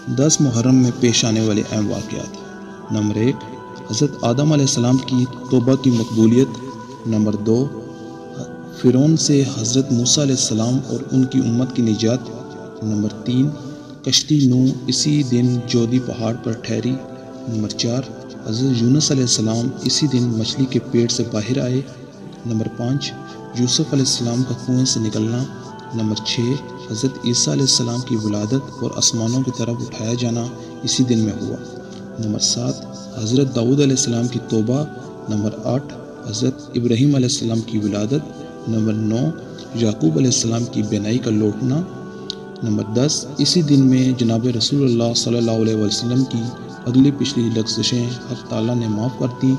10 محرم میں پیش آنے والے اہم واقعات۔ نمبر 1، حضرت آدم علیہ السلام کی توبہ کی مقبولیت۔ نمبر 2، فرعون سے حضرت موسیٰ علیہ السلام اور ان کی امت کی نجات۔ نمبر 3، کشتی نوح اسی دن جودی پہاڑ پر ٹھہری۔ نمبر 4، حضرت یونس علیہ السلام اسی دن مچھلی کے پیٹ سے باہر آئے۔ نمبر 5، یوسف علیہ السلام کا کنویں سے نکلنا۔ نمبر 6، حضرت عیسیٰ علیہ السلام کی ولادت اور آسمانوں کی طرف اٹھایا جانا اسی دن میں ہوا۔ نمبر 7، حضرت داؤد علیہ السلام کی توبہ۔ نمبر 8، حضرت ابراہیم علیہ السلام کی ولادت۔ نمبر 9، یعقوب علیہ السلام کی بینائی کا لوٹنا۔ نمبر 10، اسی دن میں جناب رسول اللہ صلی اللہ علیہ وسلم کی اگلی پچھلی لغزشیں حق تعالیٰ نے معاف کر دیں۔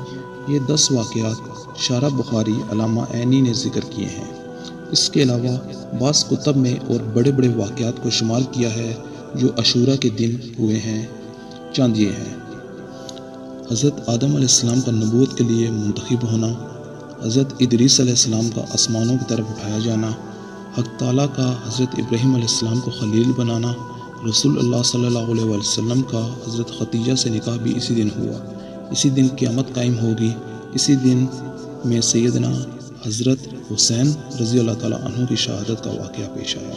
یہ 10 واقعات شارح بخاری علامہ عینی نے ذکر کیے ہیں۔ اس کے علاوہ بعض کتب میں اور بڑے بڑے واقعات کو شمار کیا ہے جو عاشوراء کے دن ہوئے ہیں۔ چند یہ ہیں: حضرت آدم علیہ السلام کا نبوت کے لیے منتخب ہونا، حضرت ادریس علیہ السلام کا آسمانوں کی طرف اٹھایا جانا، حق تعالیٰ کا حضرت ابراہیم علیہ السلام کو خلیل بنانا، رسول اللہ صلی اللہ علیہ وسلم کا حضرت خدیجہ سے نکاح بھی اسی دن ہوا، اسی دن قیامت قائم ہوگی، اسی دن میں سیدنا حضرت حسین رضی اللہ تعالیٰ عنہ کی شہادت کا واقعہ پیش آیا۔